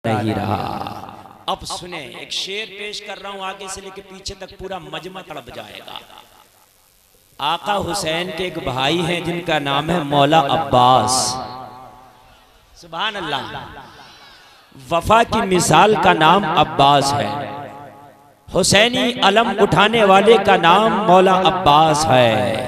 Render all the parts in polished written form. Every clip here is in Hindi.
नहीं रहा। अब सुने, एक शेर पेश कर रहा हूं, आगे से लेके पीछे तक पूरा मजमा तड़प जाएगा। आका हुसैन के एक भाई हैं जिनका नाम है मौला अब्बास। सुभान अल्लाह। वफा की मिसाल का नाम अब्बास है। हुसैनी अलम उठाने वाले का नाम मौला अब्बास है।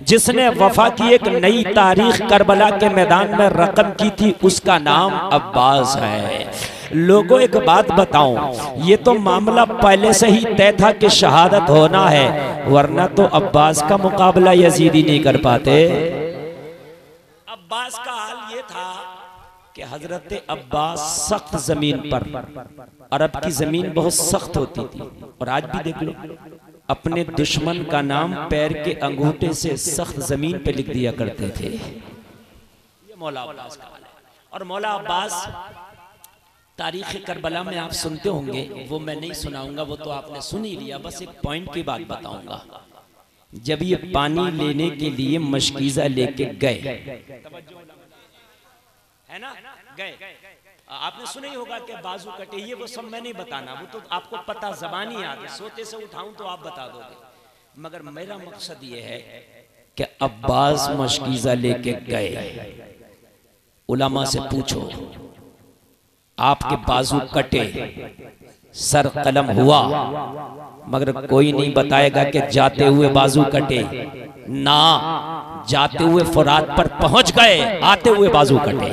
जिसने वफा की एक नई तारीख करबला के मैदान में रकम की थी उसका नाम अब्बास है। लोगों, एक बात बताऊं, ये तो मामला पहले से ही तय था कि शहादत होना है, वरना तो अब्बास का मुकाबला यजीदी नहीं कर पाते। अब्बास का हाल ये था कि हजरत अब्बास सख्त जमीन पर, अरब की जमीन बहुत सख्त होती थी, और आज भी देख लो, अपने दुश्मन का नाम पैर के अंगूठे से सख्त जमीन पे लिख दिया करते थे। ये मौला अब्बास का हाल है। और मौला अब्बास तारीख करबला में आप सुनते होंगे, वो मैं नहीं सुनाऊंगा, वो तो आपने सुन ही लिया। बस एक पॉइंट की बात बताऊंगा। जब ये पानी लेने के लिए मशकीजा लेके गए, है ना, गए, आपने सुना ही होगा कि बाजू कटे, ये वो सब मैं नहीं बताना, वो तो आपको पता, ज़बानी याद है, सोते से उठाऊं तो आप बता दोगे। मगर मेरा मकसद ये है कि अब्बास मशकीजा लेके गए, उलमा से पूछो आपके बाजू कटे, सर कलम हुआ, मगर कोई नहीं बताएगा कि जाते हुए बाजू कटे ना, जाते हुए फुरात पर पहुंच गए, आते हुए बाजू कटे।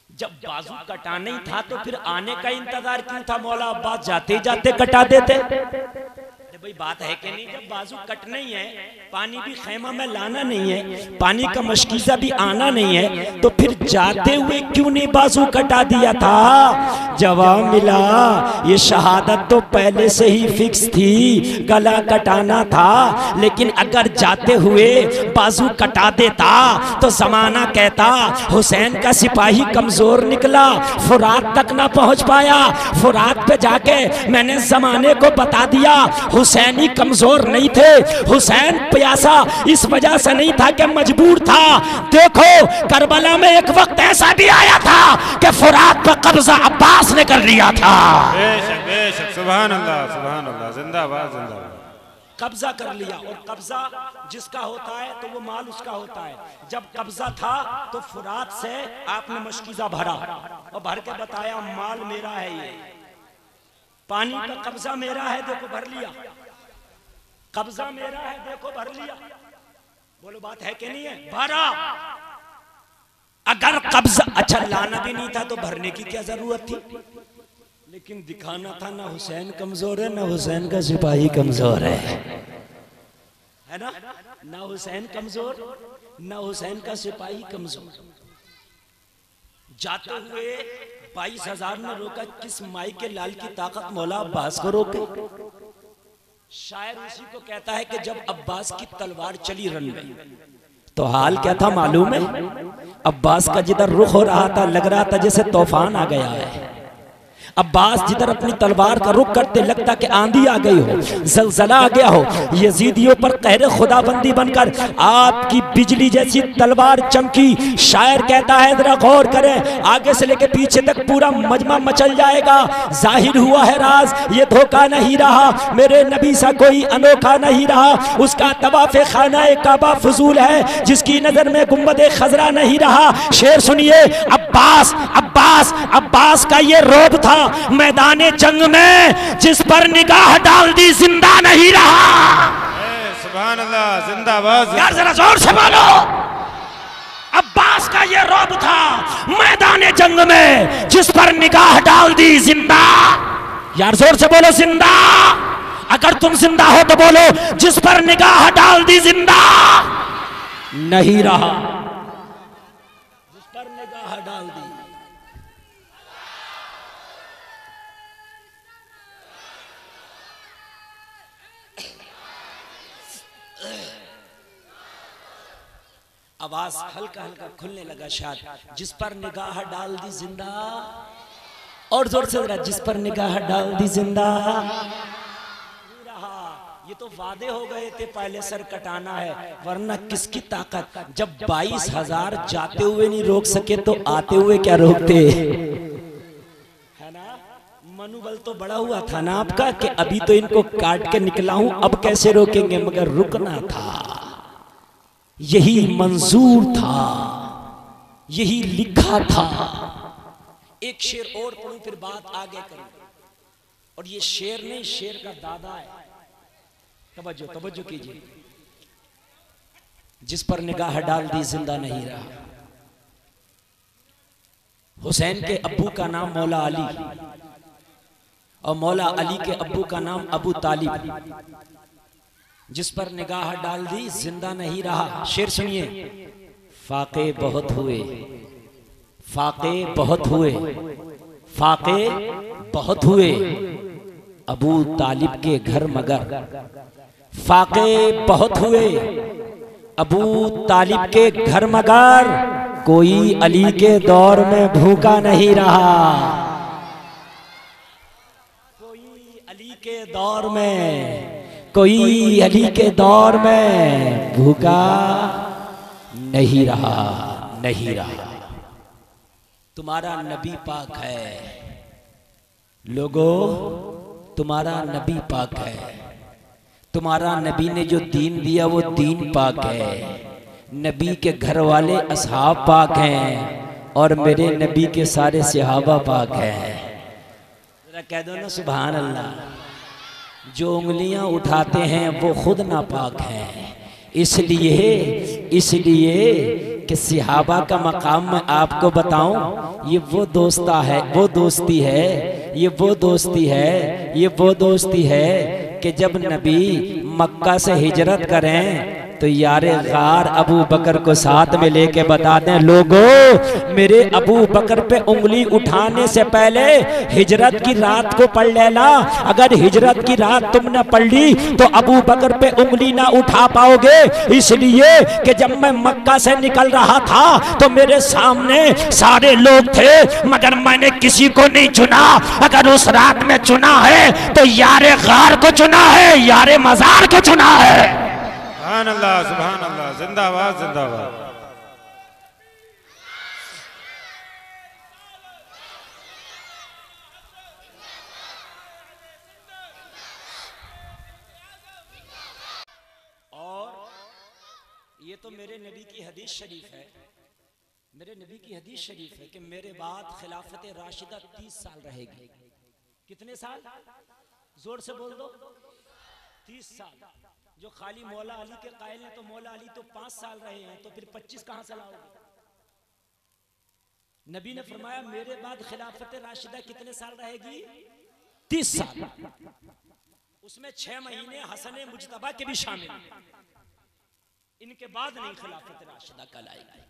जब बाजू कटाना ही था तो फिर आने का इंतजार क्यों था? मौला अब्बास जाते जाते कटा देते। भाई बात है कि नहीं, जब बाजू कटना ही है, पानी भी खैमा में लाना नहीं है, पानी का मशकीजा भी आना नहीं है, तो फिर जाते हुए क्यों नहीं बाजू कटा दिया था? जवाब मिला, ये शहादत तो पहले से ही फिक्स थी, गला कटाना था, लेकिन अगर जाते हुए बाजू कटा देता तो जमाना कहता हुसैन का सिपाही कमजोर निकला, फुरात तक ना पहुंच पाया। फुरात पे जाके मैंने जमाने को बता दिया हुसैनी कमजोर नहीं थे, हुसैन प्यासा इस वजह से नहीं था कि मजबूर था। देखो करबला में एक वक्त ऐसा भी आया था कि फुरात पर कब्जा अब्बास ने कर लिया था। बेशक बेशक, सुभान अल्लाह, सुभान अल्लाह, जिंदाबाद जिंदाबाद। कब्जा कर लिया, और कब्जा जिसका होता है तो वो माल उसका होता है। जब कब्जा था तो फुरात से आपने मशकीजा भरा और भर के बताया माल मेरा है, ये पानी का कब्जा मेरा है, देखो भर लिया, कब्जा मेरा है, देखो भर लिया। बोलो बात है कि नहीं है? भरा। अगर कब्जा अच्छा लाना भी नहीं था तो भरने की क्या जरूरत थी? लेकिन दिखाना था ना हुसैन कमजोर है, ना हुसैन का सिपाही कमजोर है ना, ना हुसैन कमजोर, ना हुसैन का सिपाही कमजोर। जाते हुए 22,000 ने रोका, किस माई के लाल की ताकत मौला अब्बास को रोके? शायर उसी को कहता है कि जब अब्बास की तलवार चली रन में, तो हाल क्या था मालूम है? अब्बास का जिधर रुख हो रहा था लग रहा था जैसे तूफान आ गया है। अब्बास जिधर अपनी तलवार का रुख करते लगता कि आंधी आ गई हो, जलजला आ गया हो। यजीदियों पर कहरे खुदाबंदी बनकर आपकी बिजली जैसी तलवार चमकी। शायर कहता है जरा गौर करें, आगे से लेके पीछे तक पूरा मजमा मचल जाएगा। जाहिर हुआ है राज, ये धोखा नहीं रहा, मेरे नबी सा कोई अनोखा नहीं रहा। उसका तवाफ़े खाना काबा फजूल है, जिसकी नजर में गुंबदे खजरा नहीं रहा। शेर सुनिए, अब्बास अब्बास अब्बास का ये रोब था मैदाने जंग में, जिस पर निगाह डाल दी जिंदा नहीं रहा। सुभान अल्लाह, जिंदाबाद। यार जरा जोर से बोलो, अब्बास का ये रौब था मैदाने जंग में, जिस पर निगाह डाल दी जिंदा। यार जोर से बोलो जिंदा। अगर तुम जिंदा हो तो बोलो, जिस पर निगाह डाल दी जिंदा नहीं रहा, जिस पर निगाह डाल दी। आवाज हल्का हल्का खुलने लगा शायद, जिस पर निगाह डाल दी जिंदा। और जोर से जरा, जिस पर निगाह डाल दी जिंदा। ये तो वादे हो गए थे पहले सर कटाना है, वरना किसकी ताकत। जब 22,000 जाते हुए नहीं रोक सके तो आते हुए क्या रोकते। मनोबल तो बड़ा हुआ था ना आपका कि अभी तो इनको काट के निकला हूं, अब कैसे रोकेंगे, मगर रुकना था, यही मंजूर था, यही लिखा था। एक शेर और पढ़ूं फिर बात आगे करूं। और ये शेर नहीं, शेर का दादा है। तवज्जो तवज्जो कीजिए। जिस पर निगाह डाल दी जिंदा नहीं रहा। हुसैन के अब्बू का नाम मौला अली और मौला अली के अब्बू का नाम अबू तालिब। जिस पर निगाह डाल दी जिंदा नहीं रहा। शेर सुनिए। फाके बहुत हुए, फाके बहुत हुए, फाके बहुत हुए अबू तालिब के घर मगर। फाके बहुत हुए अबू तालिब के घर मगर, कोई अली के दौर में भूखा नहीं रहा। कोई अली के दौर में, कोई अली के दौर में भूखा नहीं रहा, नहीं रहा। तुम्हारा नबी पाक है लोगों, तुम्हारा नबी पाक है। तुम्हारा नबी ने जो दीन दिया वो दीन पाक है। नबी के घर वाले असहाब पाक हैं और मेरे नबी के सारे सहाबा पाक हैं। जरा कह दो ना सुभान अल्लाह। जो उंगलियां उठाते हैं वो खुद नापाक हैं। इसलिए कि सहाबा का मकाम मैं आपको बताऊं, ये वो दोस्ता है, वो दोस्ती है, ये वो दोस्ती है, ये वो दोस्ती है कि जब नबी मक्का से हिजरत करें तो यारे गार अबू बकर को साथ में लेके बता दें, लोगों मेरे अबू बकर पे उंगली उठाने से पहले हिजरत की रात को पढ़ लेना। अगर हिजरत की रात तुमने पढ़ ली तो अबू बकर पे उंगली ना उठा पाओगे। इसलिए कि जब मैं मक्का से निकल रहा था तो मेरे सामने सारे लोग थे, मगर मैंने किसी को नहीं चुना। अगर उस रात में चुना है तो यारे गार को चुना है, यारे मजार को चुना है। सुभान अल्लाह, सुभान अल्लाह, जिंदाबाद जिंदाबाद। और ये तो मेरे नबी की हदीस शरीफ है, मेरे नबी की हदीस शरीफ है कि मेरे बाद खिलाफत राशिदा 30 साल रहेगी। कितने साल? जोर से बोल दो। 30 साल। जो खाली मौला अली के कायल हैं तो मौला अली तो 5 साल रहे हैं, तो फिर 25 कहां से लाओगे? नबी ने फरमाया मेरे बाद खिलाफत राशिदा कितने साल रहेगी? 30 साल। उसमें 6 महीने हसन मुजतबा के भी शामिल हैं। इनके बाद नहीं खिलाफत राशिदा कल आएगी।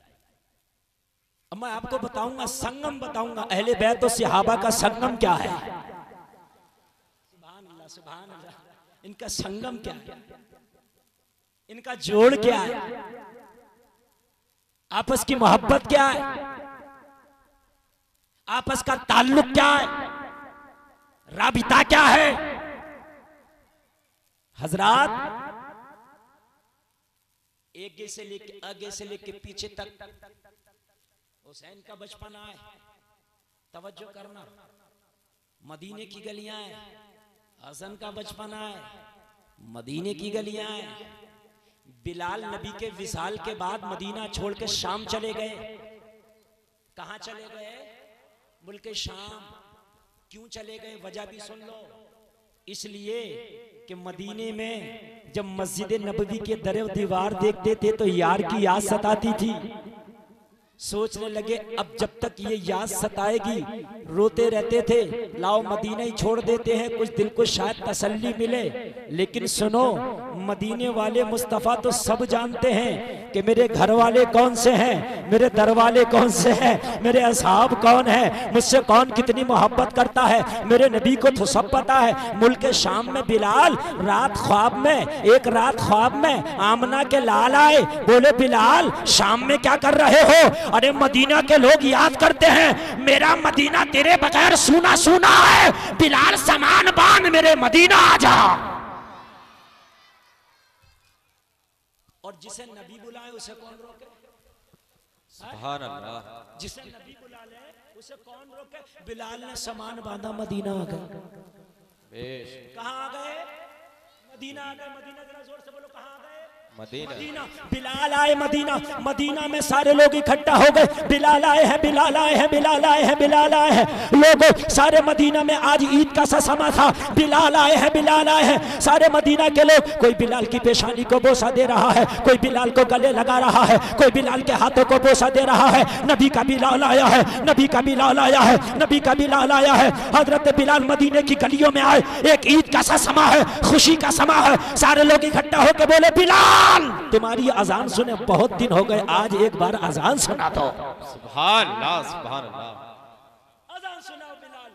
अब मैं आपको बताऊंगा, संगम बताऊंगा, अहले बैत और सहाबा का संगम क्या है। सुभान अल्लाह, सुभान अल्लाह। इनका संगम क्या है, इनका जोड़ क्या है, आपस की मोहब्बत क्या है, आपस का ताल्लुक क्या है, राबिता क्या है। हजरात, आगे से लेके पीछे तक हुसैन का बचपन है। तवज्जो करना। मदीने की गलियां हैं, हसन का बचपन है, मदीने की गलियां हैं। बिलाल नबी के विसाल के बाद मदीना छोड़ के शाम चले गए। कहां चले गए? मुल्क शाम। क्यों चले गए? वजह भी सुन लो। इसलिए कि मदीने में जब मस्जिद नबवी के दर दीवार देखते थे तो यार की याद सताती थी। सोचने लगे अब जब तक ये याद सताएगी, रोते रहते थे, लाओ मदीना ही छोड़ देते हैं, कुछ दिल को शायद तसल्ली मिले। लेकिन सुनो, मदीने वाले मुस्तफ़ा तो सब जानते हैं कि मेरे घर वाले कौन से हैं, मेरे दर वाले कौन से हैं, मेरे असहाब कौन है, मुझसे कौन कितनी मोहब्बत करता है। मेरे नबी को तो सब पता है। मुल्क शाम में बिलाल रात ख्वाब में, एक रात ख्वाब में आमना के लाल आए, बोले बिलाल शाम में क्या कर रहे हो? अरे मदीना के लोग याद करते हैं, मेरा मदीना तेरे बगैर सूना सूना है, बिलाल सामान बांध मेरे मदीना आ जा। और जिसे नबी बुलाए उसे कौन रोके? सुभान अल्लाह। जिसे नबी बुला ले उसे कौन रोके? बिलाल ने सामान बांधा, मदीना आ गए। कहाँ आ गए? मदीना आ गए। मदीना जरा जोर से बोलो, कहाँ आ गए? मदीना। बिलाल आए मदीना। मदीना में सारे लोग इकट्ठा हो गए, बिलाल आए हैं, बिलाल आए हैं, बिलाल आए हैं, बिलाल आए हैं। लोगों सारे मदीना में आज ईद का सा समा था, बिलाल आए हैं, बिलाल आए हैं। सारे मदीना के लोग, कोई बिलाल की पेशानी को बोसा दे रहा है, कोई बिलाल को गले लगा रहा है, कोई बिलाल के हाथों को बोसा दे रहा है। नबी का बिलाल आया है, नबी का बिलाल आया है, नबी का बिलाल आया है। हजरत बिलाल मदीने की गलियों में आए, एक ईद का सा समा है, खुशी का समा है। सारे लोग इकट्ठा होकर बोले, बिलाल तुम्हारी अजान सुने बहुत दिन हो गए, आज एक बार अजान सुना दो। सुभान अल्लाह, सुभान अल्लाह। अजान सुनाओ बिलाल,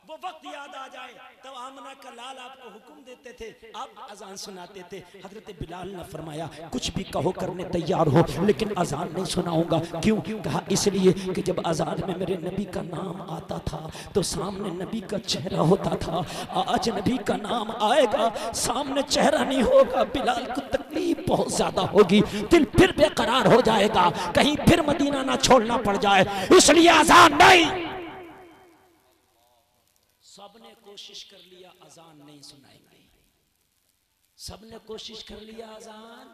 वो वक्त याद आ जाए तब आमना का लाल आपको हुक्म देते थे, आप अजान सुनाते थे। हजरत बिलाल ने फरमाया, कुछ भी कहो करने तैयार हो, लेकिन अजान नहीं सुनाऊंगा। क्यों? कहा इसलिए कि जब अजान में मेरे नबी का नाम आता था तो सामने नबी का चेहरा होता था, आज नबी का नाम आएगा सामने चेहरा नहीं होगा, बिलाल को तकलीफ बहुत ज्यादा होगी, दिल फिर बेकरार हो जाएगा, कहीं फिर मदीना ना छोड़ना पड़ जाए, इसलिए अजान नहीं। सबने कोशिश कर लिया, अजान नहीं सुनाएंगे। सबने कोशिश कर लिया, अजान।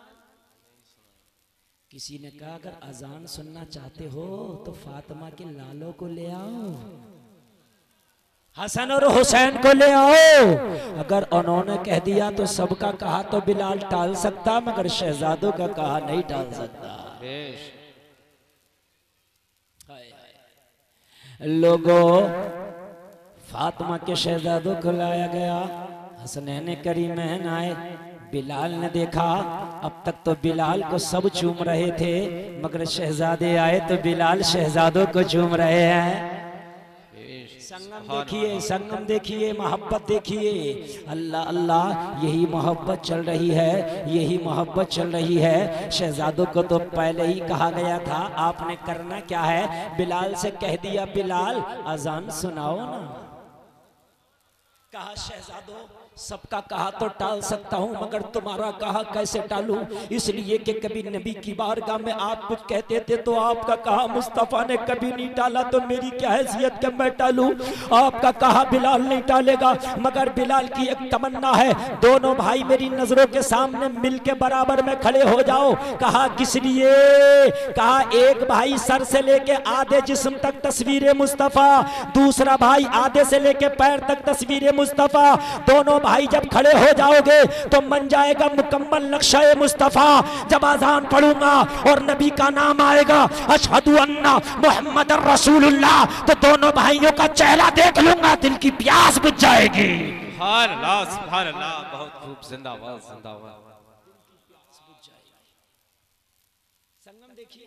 किसी ने कहा अगर अजान सुनना चाहते हो तो फातिमा के लालों को ले आओ, हसन और हुसैन को ले आओ। अगर उन्होंने कह दिया तो सबका कहा तो बिलाल टाल सकता, मगर शहजादों का कहा नहीं टाल सकता। लोगों, फातिमा के शहजादों को लाया गया, हसनैन करीमैन आए। बिलाल ने देखा, अब तक तो बिलाल को सब चूम रहे थे, मगर शहजादे आए तो बिलाल शहजादों को चूम रहे हैं। संगम देखिए, संगम देखिए, मोहब्बत देखिए। अल्लाह अल्लाह, यही मोहब्बत चल रही है, यही मोहब्बत चल रही है। शहजादों को तो पहले ही कहा गया था, आपने करना क्या है? बिलाल से कह दिया, बिलाल अजान सुनाओ ना। कहा शहजादों, सबका कहा तो टाल सकता हूं, मगर तुम्हारा कहा कैसे टालूं? इसलिए कि कभी नबी की बारगाह में आप कुछ कहते थे तो आपका कहा मुस्तफा ने कभी नहीं टाला, तो मेरी क्या हैसियत कि मैं टालूं? आपका कहा बिलाल नहीं टालेगा, मगर बिलाल की एक तमन्ना है, दोनों भाई मेरी नजरों के सामने मिलके बराबर में खड़े हो जाओ। कहा किस लिए? कहा एक भाई सर से लेके आधे जिस्म तक तस्वीर मुस्तफा, दूसरा भाई आधे से लेके पैर तक तस्वीर मुस्तफा। दोनों भाई जब खड़े हो जाओगे तो बन जाएगा मुकम्मल नक्शा मुस्तफा। जब अजान पढ़ूंगा और नबी का नाम आएगा, अशहदु अन्ना मुहम्मद रसूलुल्लाह, तो दोनों भाइयों का चेहरा देख लूंगा, दिल की प्यास बुझ जाएगी। सुभान अल्लाह, सुभान अल्लाह, बहुत खूब, जिंदाबाद जिंदाबाद। संगम देखिए।